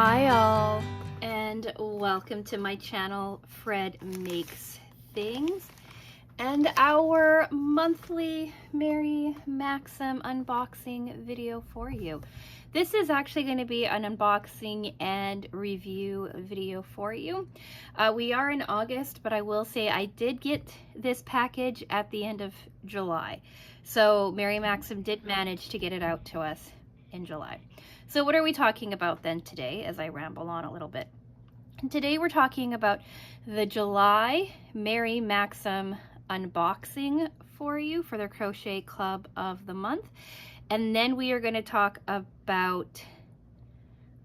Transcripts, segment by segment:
Hi all, and welcome to my channel, Fred Makes Things, and our monthly Mary Maxim unboxing video for you. This is actually going to be an unboxing and review video for you. We are in August, but I will say I did get this package at the end of July. So Mary Maxim did manage to get it out to us in July. So what are we talking about then today, as I ramble on a little bit? And today we're talking about the July Mary Maxim unboxing for you for the Crochet Club of the month. And then we are going to talk about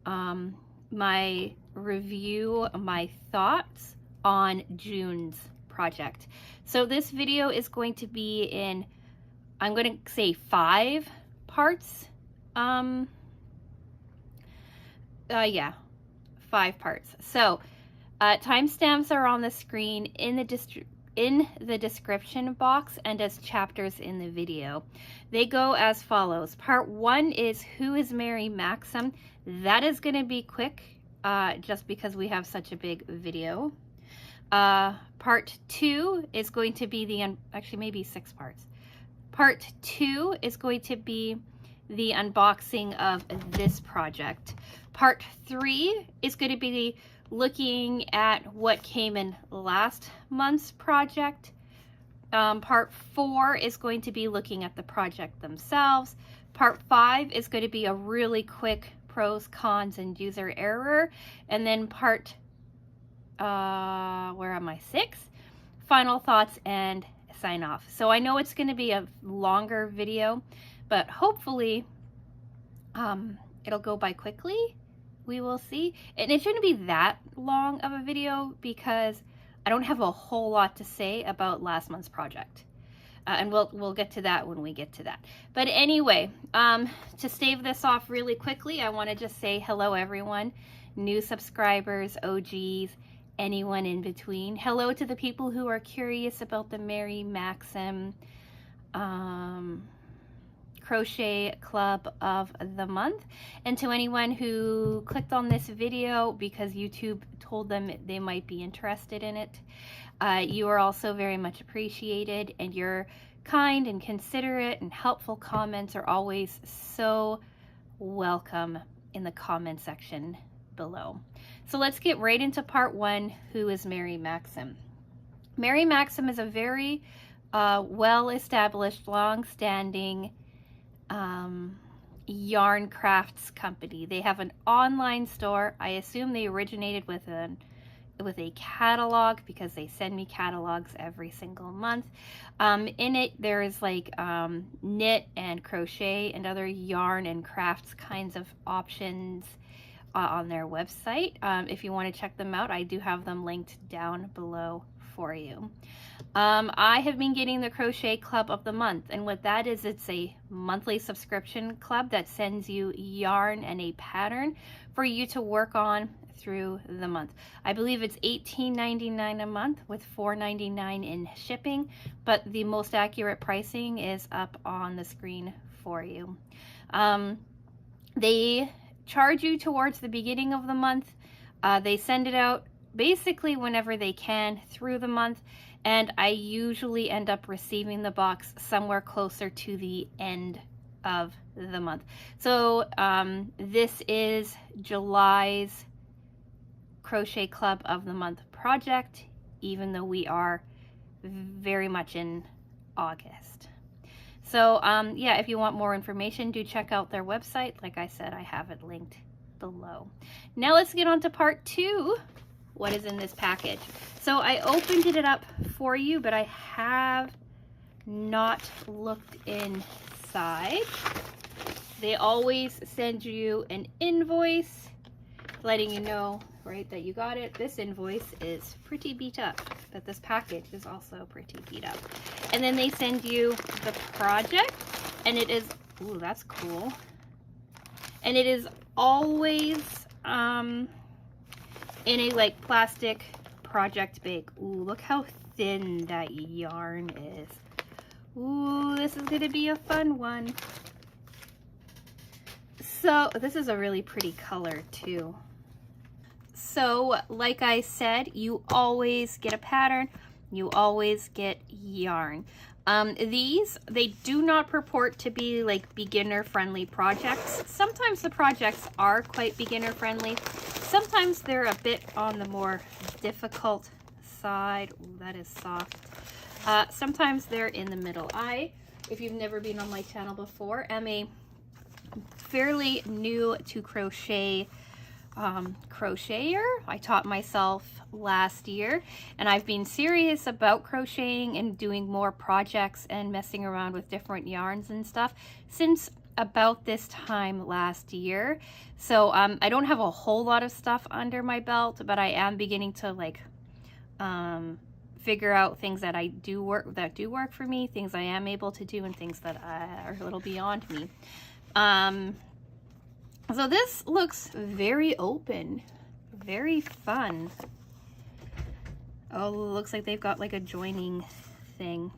my review, my thoughts on June's project. So this video is going to be in, I'm going to say 5 parts. Yeah, 5 parts. So timestamps are on the screen in the description box and as chapters in the video. They go as follows. Part 1 is Who is Mary Maxim? That is going to be quick just because we have such a big video. Part 2 is going to be actually maybe 6 parts. Part 2 is going to be the unboxing of this project. Part 3 is going to be looking at what came in last month's project. Part 4 is going to be looking at the project themselves. Part 5 is going to be a really quick pros, cons, and user error. And then part, 6, final thoughts and sign off. So I know it's going to be a longer video, but hopefully it'll go by quickly. We will see. And it shouldn't be that long of a video because I don't have a whole lot to say about last month's project. And we'll get to that when we get to that. But anyway, to stave this off really quickly, I want to just say hello everyone, new subscribers, OGs, anyone in between. Hello to the people who are curious about the Mary Maxim Crochet Club of the month, and to anyone who clicked on this video because YouTube told them they might be interested in it. You are also very much appreciated, and your kind and considerate and helpful comments are always so welcome in the comment section below. So let's get right into part 1, Who is Mary Maxim? Mary Maxim is a very well-established, long-standing yarn crafts company. They have an online store. I assume they originated with a catalog because they send me catalogs every single month. In it there is like knit and crochet and other yarn and crafts kinds of options on their website. If you want to check them out, I do have them linked down below for you. I have been getting the Crochet Club of the month, and what that is, it's a monthly subscription club that sends you yarn and a pattern for you to work on through the month. I believe it's $18.99 a month with $4.99 in shipping, but the most accurate pricing is up on the screen for you. They charge you towards the beginning of the month. They send it out basically whenever they can through the month, and I usually end up receiving the box somewhere closer to the end of the month. So this is July's Crochet Club of the Month project, even though we are very much in August. So yeah, if you want more information, do check out their website. Like I said, I have it linked below. Now let's get on to part 2. What is in this package? So I opened it up for you, but I have not looked inside. They always send you an invoice letting you know, right, that you got it. This invoice is pretty beat up, but this package is also pretty beat up. And then they send you the project, and it is, ooh, that's cool. And it is always in a like plastic project bag. Ooh, look how thin that yarn is. Ooh, this is gonna be a fun one. So this is a really pretty color too. So like I said, you always get a pattern, you always get yarn. These, they do not purport to be like beginner friendly projects. Sometimes the projects are quite beginner friendly. Sometimes they're a bit on the more difficult side. Ooh, that is soft. Sometimes they're in the middle. If you've never been on my channel before, am a fairly new to crochet crocheter. I taught myself last year, and I've been serious about crocheting and doing more projects and messing around with different yarns and stuff since about this time last year. So I don't have a whole lot of stuff under my belt, but I am beginning to like figure out things that do work for me, things I am able to do, and things that are a little beyond me. So this looks very open, very fun. Oh, looks like they've got like a joining thing.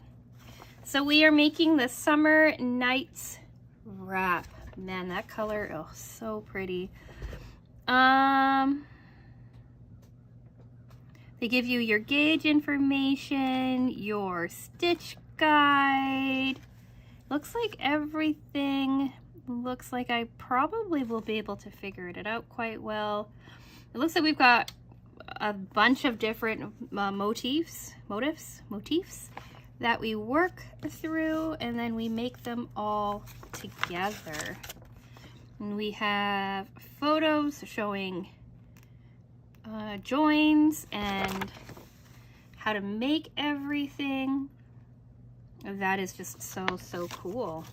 So we are making the Summer Nights wrap. Man, that color, oh, so pretty. They give you your gauge information, your stitch guide. Looks like everything looks like I probably will be able to figure it out quite well. It looks like we've got a bunch of different motifs that we work through, and then we make them all together. And we have photos showing joins and how to make everything. That is just so cool.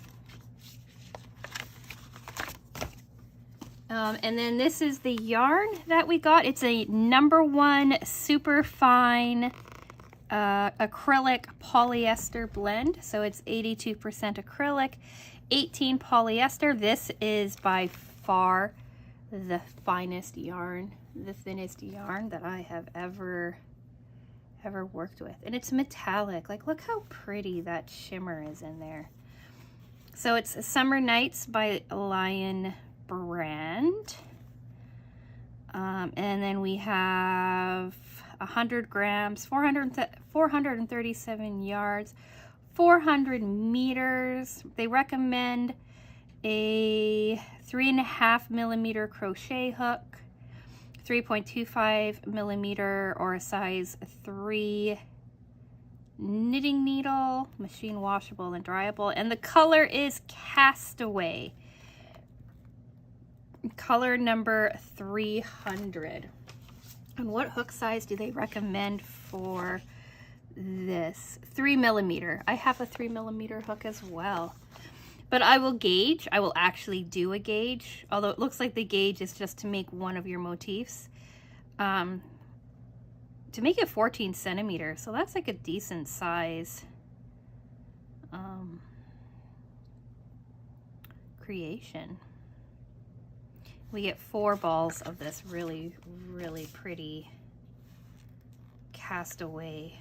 And then this is the yarn that we got. It's a #1 super fine acrylic polyester blend. So it's 82% acrylic, 18 polyester. This is by far the finest yarn, the thinnest yarn that I have ever worked with. And it's metallic. Like, look how pretty that shimmer is in there. So it's Summer Nights by Lion Brand. And then we have 100 grams, 437 yards, 400 meters. They recommend a 3.5 millimeter crochet hook, 3.25 millimeter or a size 3 knitting needle, machine washable and dryable, and the color is Castaway. Color number 300. And what hook size do they recommend for this? 3 millimeter. I have a 3 millimeter hook as well. But I will gauge. I will actually do a gauge, although it looks like the gauge is just to make one of your motifs. To make it 14 centimeters, so that's like a decent size creation. We get 4 balls of this really pretty Castaway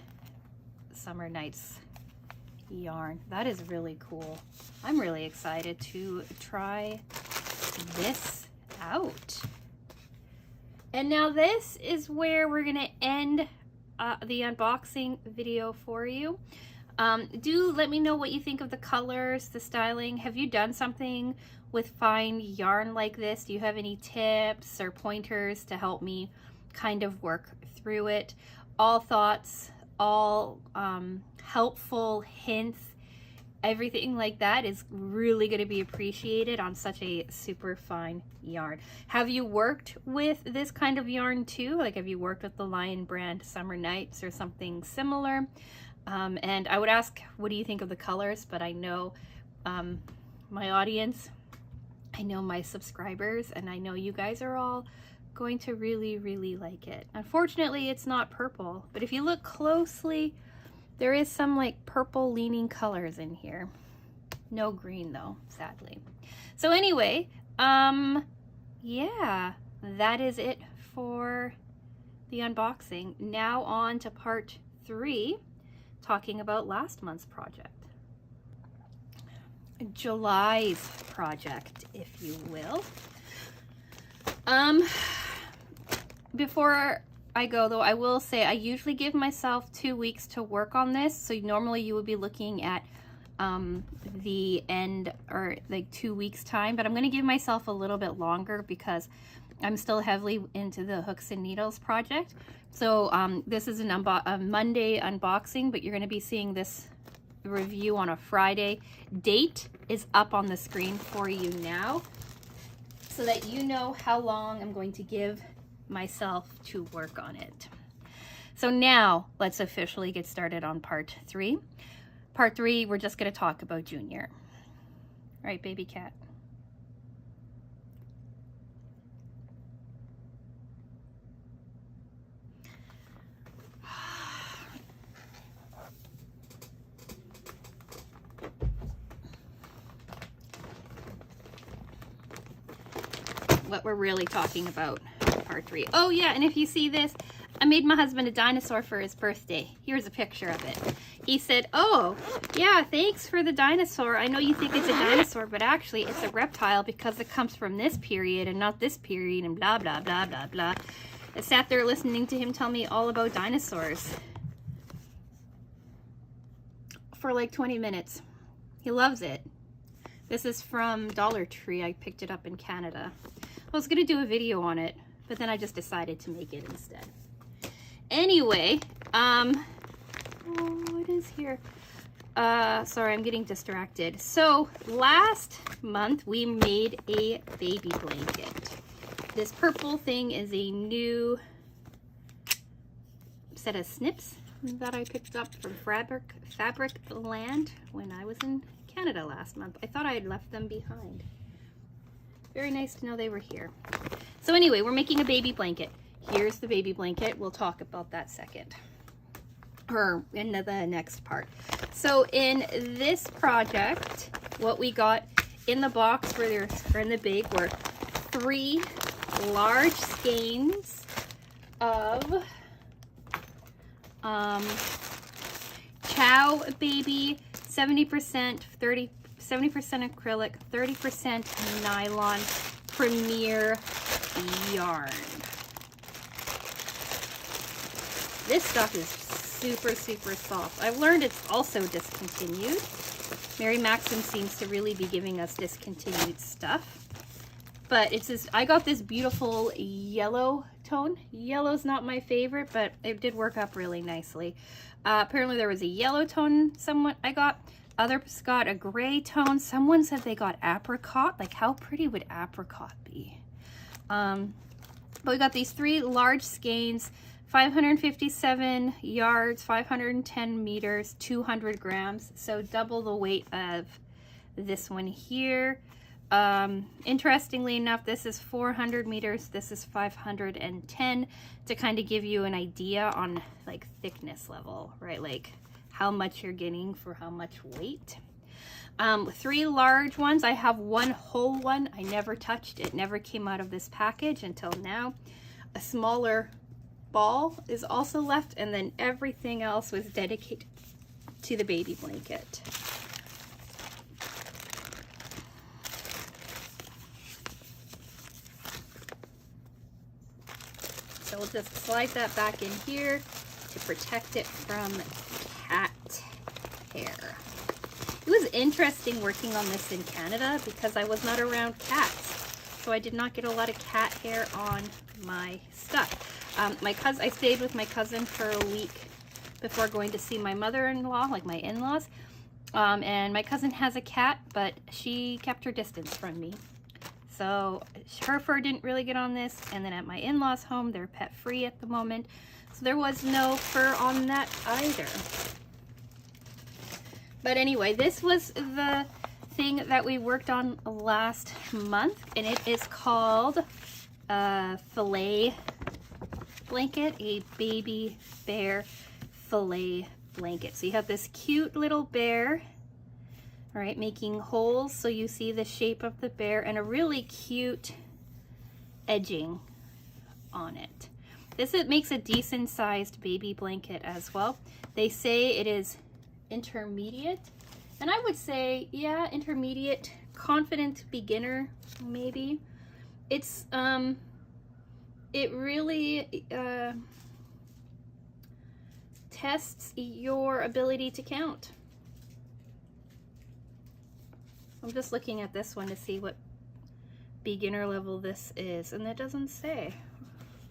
Summer Nights yarn. That is really cool. I'm really excited to try this out. And now this is where we're gonna end the unboxing video for you. Do let me know what you think of the colors, the styling. Have you done something with fine yarn like this? Do you have any tips or pointers to help me kind of work through it? All thoughts, all helpful hints, everything like that is really going to be appreciated on such a super fine yarn. Have you worked with this kind of yarn too? Like, have you worked with the Lion Brand Summer Nights or something similar? And I would ask, what do you think of the colors? But I know my audience, I know my subscribers, and I know you guys are all going to really like it. Unfortunately, it's not purple, but if you look closely, there is some like purple leaning colors in here. No green though, sadly. So anyway, yeah, that is it for the unboxing. Now on to part 3, talking about last month's project. July's project, if you will. before I go though, I will say I usually give myself 2 weeks to work on this. So normally you would be looking at the end, or like 2 weeks time, but I'm going to give myself a little bit longer because I'm still heavily into the hooks and needles project. So this is a Monday unboxing, but you're going to be seeing this review on a Friday. Date is up on the screen for you now so that you know how long I'm going to give myself to work on it. So now let's officially get started on part 3. Part 3, we're just going to talk about Junior. Right, baby cat? What we're really talking about, part 3. Oh yeah, and if you see this, I made my husband a dinosaur for his birthday. Here's a picture of it. He said, oh yeah, thanks for the dinosaur. I know you think it's a dinosaur, but actually it's a reptile because it comes from this period and not this period, and blah blah blah blah blah. I sat there listening to him tell me all about dinosaurs for like 20 minutes. He loves it. This is from Dollar Tree. I picked it up in Canada. I was gonna do a video on it, but then I just decided to make it instead. Anyway, what is here? Sorry, I'm getting distracted. So last month we made a baby blanket. This purple thing is a new set of snips that I picked up from Fabric Land when I was in Canada last month. I thought I had left them behind. Very nice to know they were here. So anyway, we're making a baby blanket. Here's the baby blanket. We'll talk about that second, or in the next part. So in this project, what we got in the box or in the bag were 3 large skeins of Chow Baby 70% acrylic, 30% nylon Premier yarn. This stuff is super soft. I've learned it's also discontinued. Mary Maxim seems to really be giving us discontinued stuff. But it's this, I got this beautiful yellow tone. Yellow's not my favorite, but it did work up really nicely. Apparently there was a yellow tone somewhat I got. Others got a gray tone. Someone said they got apricot. Like, how pretty would apricot be? But we got these 3 large skeins, 557 yards, 510 meters, 200 grams. So double the weight of this one here. Interestingly enough, this is 400 meters. This is 510, to kind of give you an idea on like thickness level, right? Like how much you're getting for how much weight. 3 large ones. I have 1 whole one. I never touched it. Never came out of this package until now. A smaller ball is also left, and then everything else was dedicated to the baby blanket. So we'll just slide that back in here to protect it from cat hair. It was interesting working on this in Canada because I was not around cats, so I did not get a lot of cat hair on my stuff. I stayed with my cousin for a week before going to see my mother-in-law, like my in-laws, and my cousin has a cat, but she kept her distance from me. So her fur didn't really get on this, and then at my in-laws' home, they're pet-free at the moment, so there was no fur on that either. But anyway, this was the thing that we worked on last month, and it is called Fillet Blanket, a baby bear fillet blanket. So you have this cute little bear, all right, making holes so you see the shape of the bear, and a really cute edging on it. It makes a decent sized baby blanket as well. They say it is intermediate, and I would say, yeah, intermediate, confident beginner maybe. It's it really tests your ability to count. I'm just looking at this one to see what beginner level this is, and it doesn't say.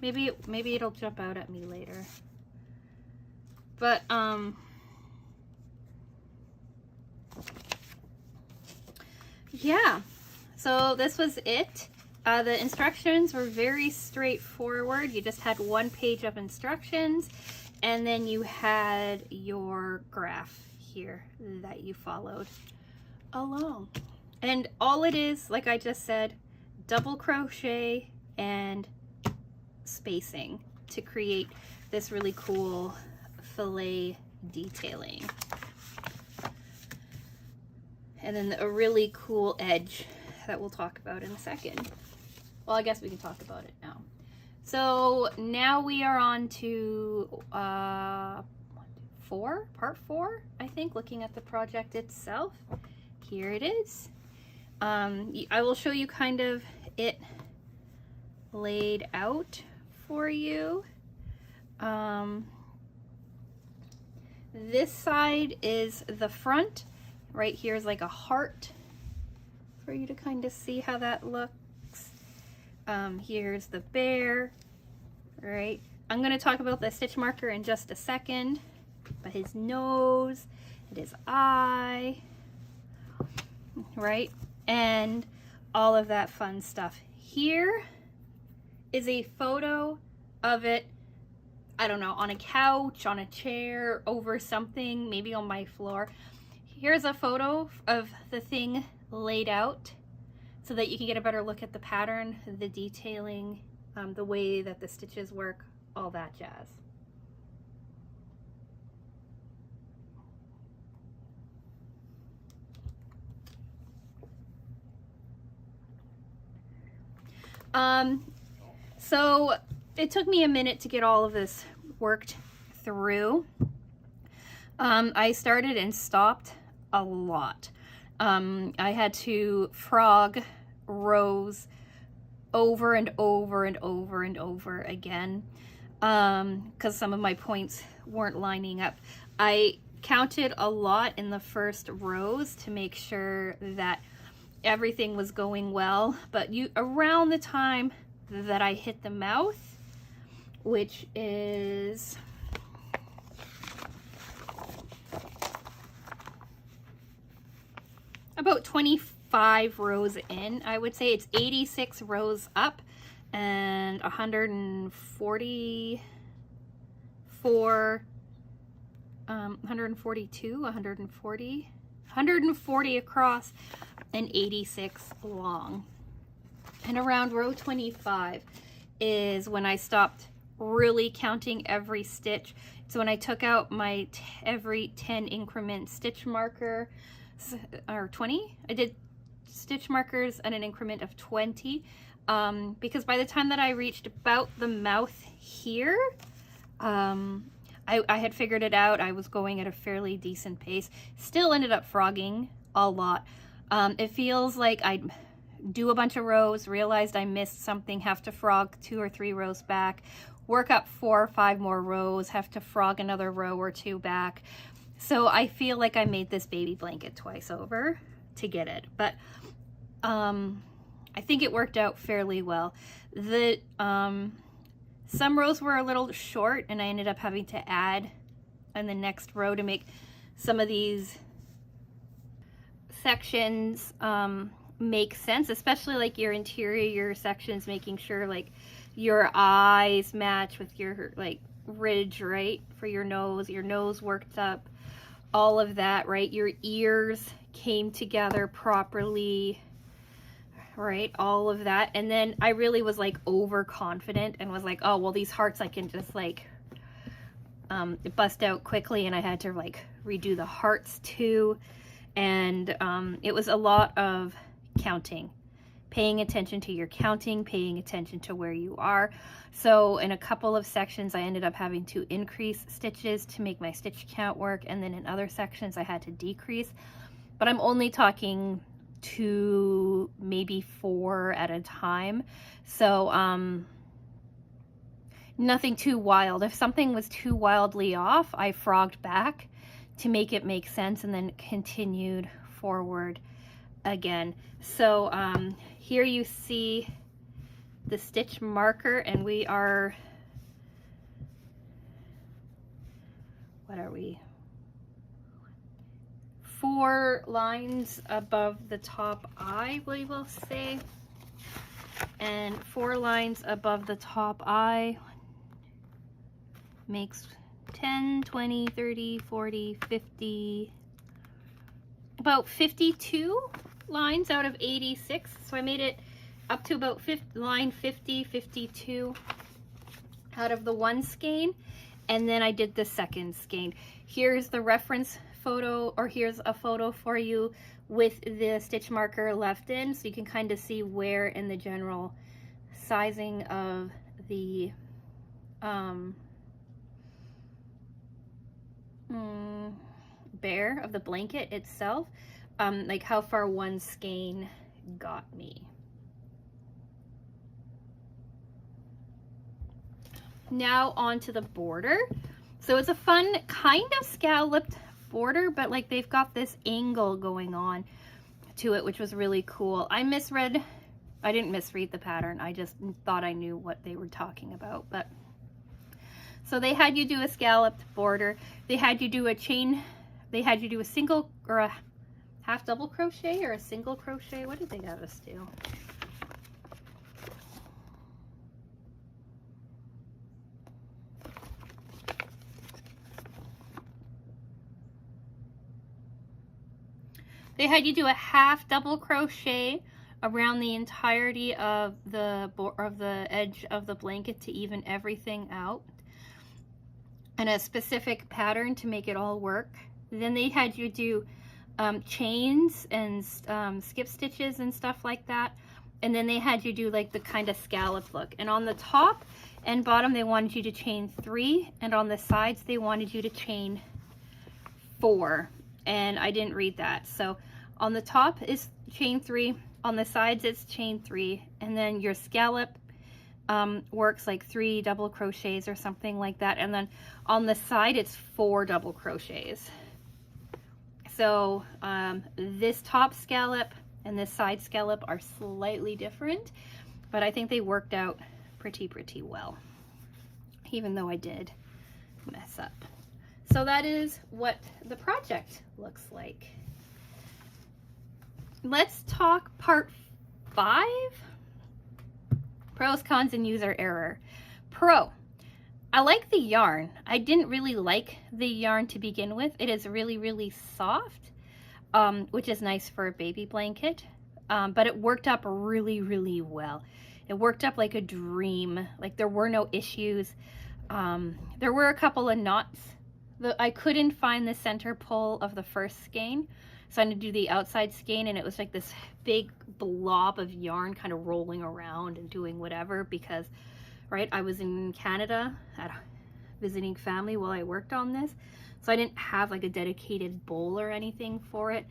Maybe it'll jump out at me later. But yeah, so this was it. The instructions were very straightforward. You just had one page of instructions, and then you had your graph here that you followed along. And all it is, like I just said, double crochet and spacing to create this really cool fillet detailing. And then a really cool edge that we'll talk about in a second. Well, I guess we can talk about it now. So now we are on to part 4, I think, looking at the project itself. Here it is. I will show you kind of it laid out for you. This side is the front. Right here is like a heart for you to kind of see how that looks. Here's the bear, right? I'm going to talk about the stitch marker in just a second, but his nose and his eye, right? And all of that fun stuff. Here is a photo of it, I don't know, on a couch, on a chair, over something, maybe on my floor. Here's a photo of the thing laid out so that you can get a better look at the pattern, the detailing, the way that the stitches work, all that jazz. So it took me a minute to get all of this worked through. I started and stopped a lot. I had to frog rows over and over and over and over again because some of my points weren't lining up. I counted a lot in the first rows to make sure that everything was going well, but around the time that I hit the mouth, which is about 25 rows in, I would say. It's 86 rows up and 142, 140 across and 86 long. And around row 25 is when I stopped really counting every stitch. So when I took out my every 10 increment stitch marker, or 20, I did stitch markers at an increment of 20, because by the time that I reached about the mouth here, I had figured it out. I was going at a fairly decent pace. Still ended up frogging a lot. It feels like I do a bunch of rows, realized I missed something, have to frog 2 or 3 rows back, work up 4 or 5 more rows, have to frog another row or 2 back. So I feel like I made this baby blanket twice over to get it, but I think it worked out fairly well. Some rows were a little short and I ended up having to add in the next row to make some of these sections make sense, especially like your interior sections, making sure like your eyes match with your like ridge, right, for your nose worked up, all of that, right? Your ears came together properly, right? All of that. And then I really was like overconfident and was like, oh, well, these hearts I can just like bust out quickly, and I had to like redo the hearts too. And it was a lot of counting, paying attention to your counting, paying attention to where you are. So in a couple of sections, I ended up having to increase stitches to make my stitch count work. And then in other sections, I had to decrease. But I'm only talking 2, maybe 4 at a time. So nothing too wild. If something was too wildly off, I frogged back to make it make sense and then continued forward again. So here you see the stitch marker, and we are, what are we? 4 lines above the top eye, we will say, and 4 lines above the top eye makes 10, 20, 30, 40, 50, about 52 lines out of 86. So I made it up to about line 50, 52 out of the one skein, and then I did the second skein. Here's the reference photo, or here's a photo for you with the stitch marker left in, so you can kind of see where in the general sizing of the bear of the blanket itself, like how far one skein got me. Now onto the border. So it's a fun kind of scalloped border, but like they've got this angle going on to it, which was really cool. I didn't misread the pattern. I just thought I knew what they were talking about. But so they had you do a scalloped border. They had you do a chain. They had you do a single or a half double crochet or a single crochet. What did they have us do? They had you do a half double crochet around the entirety of the edge of the blanket to even everything out, and a specific pattern to make it all work. Then they had you do chains and skip stitches and stuff like that, and then they had you do like the kind of scallop look. And on the top and bottom they wanted you to chain 3, and on the sides they wanted you to chain 4, and I didn't read that. So on the top is chain 3, on the sides it's chain 3, and then your scallop works like 3 double crochets or something like that, and then on the side it's 4 double crochets. So this top scallop and this side scallop are slightly different, but I think they worked out pretty well, even though I did mess up. So that is what the project looks like. Let's talk part 5. Pros, cons, and user error. Pro, I like the yarn. I didn't really like the yarn to begin with. It is really soft, which is nice for a baby blanket, but it worked up really well. It worked up like a dream. Like there were no issues. There were a couple of knots. I couldn't find the center pull of the first skein, so I had to do the outside skein, and it was like this big blob of yarn kind of rolling around and doing whatever, because I was in Canada visiting family while I worked on this, so I didn't have like a dedicated bowl or anything for it.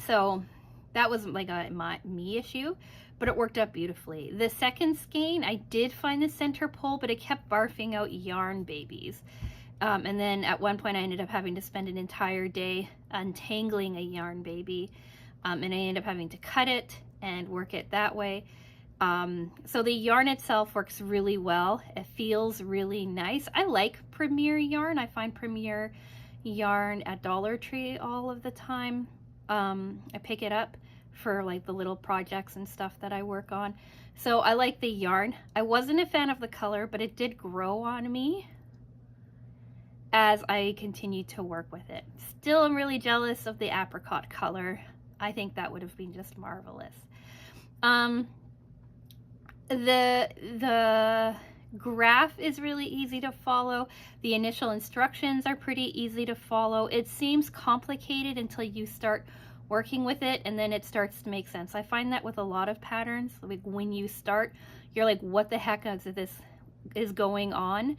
So that wasn't like me issue, but it worked out beautifully. The second skein, I did find the center pull, but it kept barfing out yarn babies. And then at one point I ended up having to spend an entire day untangling a yarn baby, and I ended up having to cut it and work it that way. So the yarn itself works really well. It feels really nice. I like Premier yarn. I find Premier yarn at Dollar Tree all of the time. I pick it up for like the little projects and stuff that I work on. So I like the yarn. I wasn't a fan of the color, but it did grow on me as I continued to work with it. Still, I'm really jealous of the apricot color. I think that would have been just marvelous. The graph is really easy to follow. The initial instructions are pretty easy to follow. It seems complicated until you start working with it, and then it starts to make sense. I find that with a lot of patterns, like when you start, you're like, what the heck is this is going on?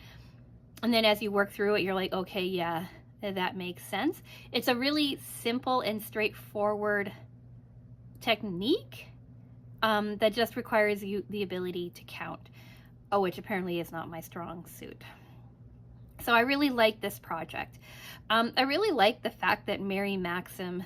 And then as you work through it, you're like, okay, yeah, that makes sense. It's a really simple and straightforward technique that just requires you the ability to count. which apparently is not my strong suit. So I really like this project. I really like the fact that Mary Maxim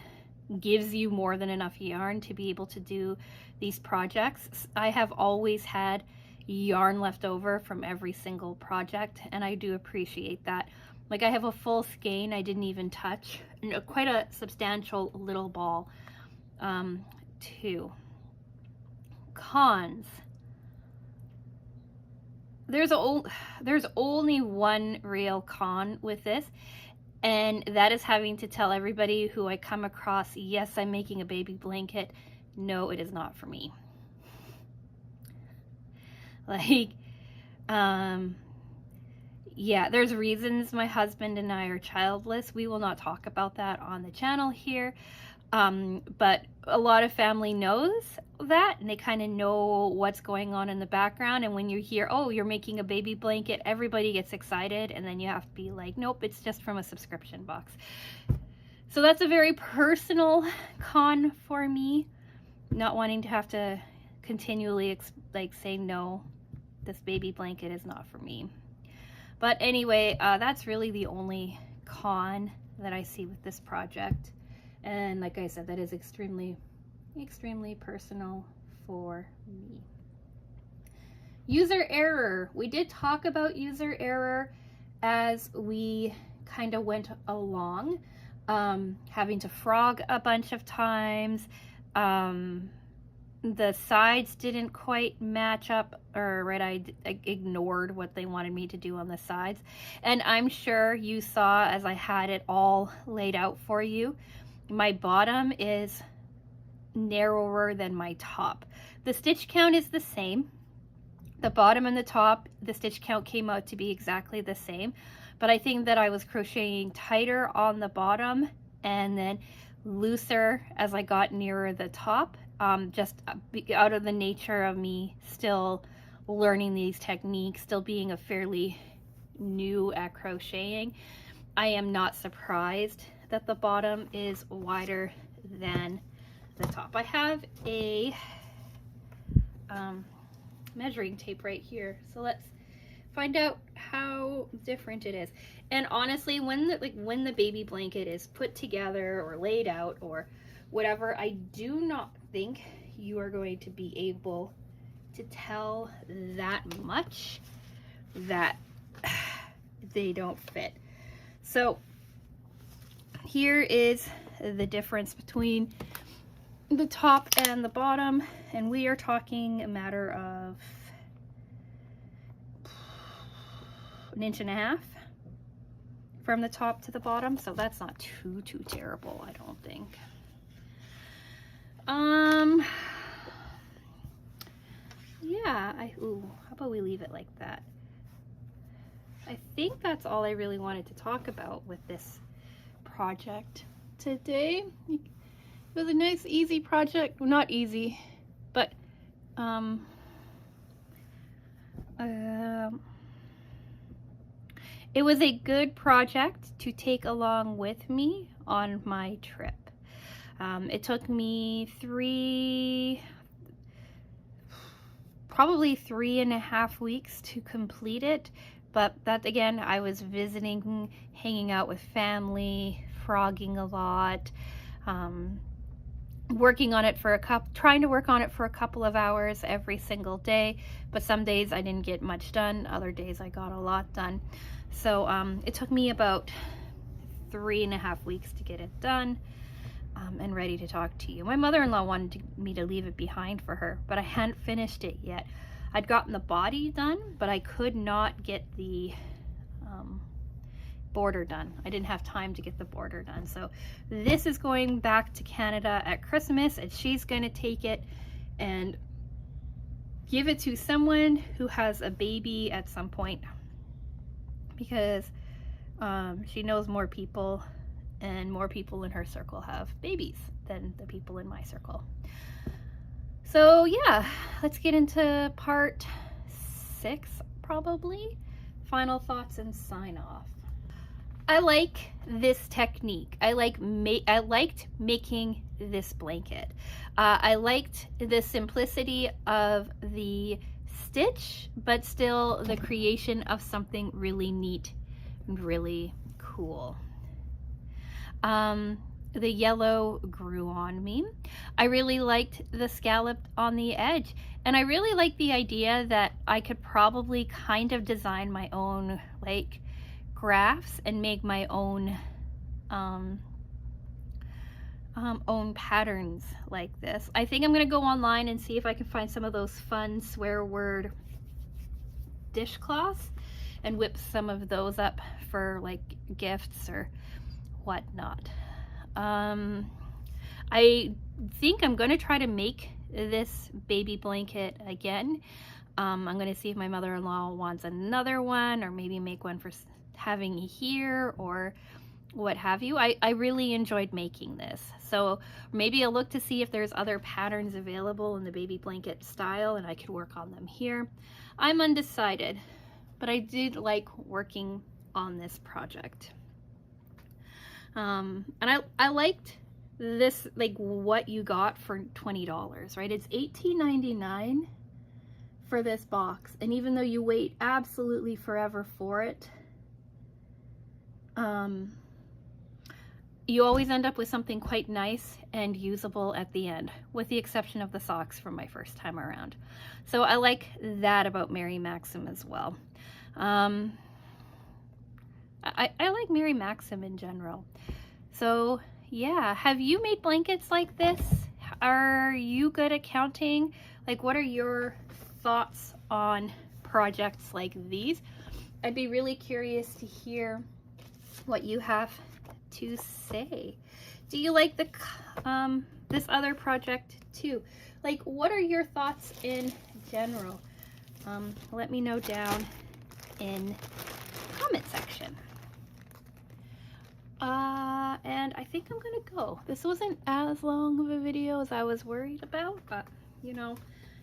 gives you more than enough yarn to be able to do these projects. I have always had yarn left over from every single project, and I do appreciate that. Like, I have a full skein I didn't even touch, and quite a substantial little ball too. Cons. There's only one real con with this, and that is having to tell everybody who I come across, yes, I'm making a baby blanket. No, it is not for me. Like, yeah, there's reasons my husband and I are childless. We will not talk about that on the channel here. But a lot of family knows that, and they kind of know what's going on in the background. And when you hear, oh, you're making a baby blanket, everybody gets excited, and then you have to be like, nope, it's just from a subscription box. So that's a very personal con for me, not wanting to have to continually say, no, this baby blanket is not for me. But anyway, that's really the only con that I see with this project. And like I said, that is extremely, extremely personal for me. User error. We did talk about user error as we kind of went along, having to frog a bunch of times. The sides didn't quite match up, or right, I ignored what they wanted me to do on the sides. And I'm sure you saw as I had it all laid out for you, my bottom is narrower than my top. The stitch count is the same. The bottom and the top, the stitch count came out to be exactly the same, but I think that I was crocheting tighter on the bottom and then looser as I got nearer the top, just out of the nature of me still learning these techniques, still being a fairly new at crocheting. I am not surprised that the bottom is wider than the top. I have a measuring tape right here, so let's find out how different it is. And honestly, when the baby blanket is put together or laid out or whatever, I do not think you are going to be able to tell that much that they don't fit. So here is the difference between the top and the bottom, and we are talking a matter of 1.5 inches from the top to the bottom, so that's not too terrible, I don't think. Yeah, how about we leave it like that? I think that's all I really wanted to talk about with this project today. It was a nice, easy project. Well, not easy, but it was a good project to take along with me on my trip. It took me probably 3.5 weeks to complete it, but that, again, I was visiting, hanging out with family, frogging a lot, working on it trying to work on it for a couple of hours every single day, but some days I didn't get much done, other days I got a lot done. So it took me about 3.5 weeks to get it done and ready to talk to you. My mother-in-law wanted me to leave it behind for her, but I hadn't finished it yet. I'd gotten the body done, but I could not get the border done. I didn't have time to get the border done. So this is going back to Canada at Christmas, and she's going to take it and give it to someone who has a baby at some point, because she knows more people, and more people in her circle have babies than the people in my circle. So yeah, let's get into part 6, probably. Final thoughts and sign off. I like this technique. I liked making this blanket. I liked the simplicity of the stitch, but still the creation of something really neat and really cool. The yellow grew on me. I really liked the scallop on the edge, and I really like the idea that I could probably kind of design my own like graphs and make my own own patterns like this. I think I'm gonna go online and see if I can find some of those fun swear word dishcloths and whip some of those up for like gifts or whatnot. I think I'm going to try to make this baby blanket again. I'm going to see if my mother-in-law wants another one, or maybe make one for having here or what have you. I really enjoyed making this. So maybe I'll look to see if there's other patterns available in the baby blanket style and I could work on them here. I'm undecided, but I did like working on this project. And I liked this, like what you got for $20, right? It's $18.99 for this box. And even though you wait absolutely forever for it, you always end up with something quite nice and usable at the end, with the exception of the socks from my first time around. So I like that about Mary Maxim as well. I like Mary Maxim in general. So yeah, have you made blankets like this? Are you good at counting? Like, what are your thoughts on projects like these? I'd be really curious to hear what you have to say. Do you like the this other project too? Like, what are your thoughts in general? Let me know down in the comment section. And I think I'm gonna go. This wasn't as long of a video as I was worried about, but you know,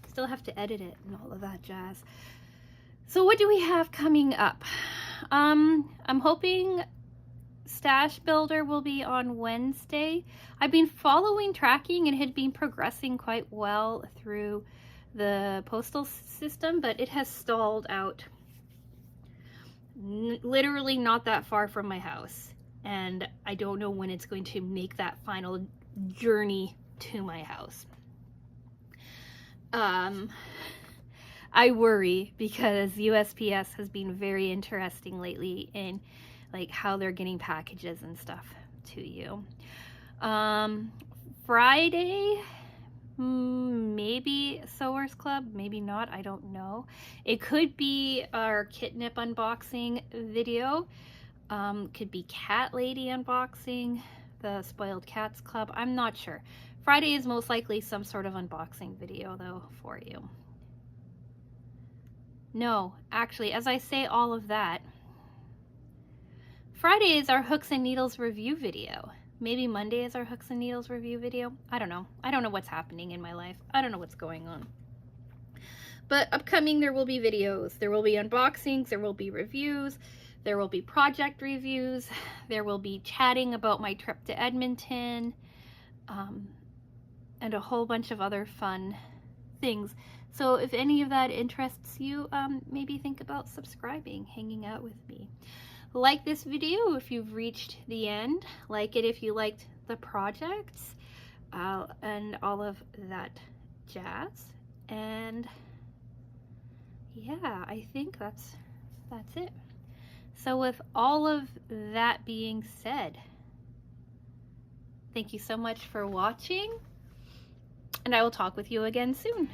still have to edit it and all of that jazz. So what do we have coming up? I'm hoping Stash Builder will be on Wednesday. I've been tracking, and it had been progressing quite well through the postal system, but it has stalled out literally not that far from my house. And I don't know when it's going to make that final journey to my house. I worry because USPS has been very interesting lately in like how they're getting packages and stuff to you. Friday, maybe Sewers Club, maybe not, I don't know. It could be our Kitnip unboxing video. Could be Cat Lady unboxing, the Spoiled Cats Club. I'm not sure. Friday is most likely some sort of unboxing video though for you. No, actually, as I say all of that, Friday is our Hooks and Needles review video. Maybe Monday is our Hooks and Needles review video. I don't know. I don't know what's happening in my life. I don't know what's going on. But upcoming, there will be videos. There will be unboxings. There will be reviews. There will be project reviews. There will be chatting about my trip to Edmonton, and a whole bunch of other fun things. So if any of that interests you, maybe think about subscribing, hanging out with me. Like this video if you've reached the end. Like it if you liked the projects, and all of that jazz. And yeah, I think that's it. So with all of that being said, thank you so much for watching, and I will talk with you again soon.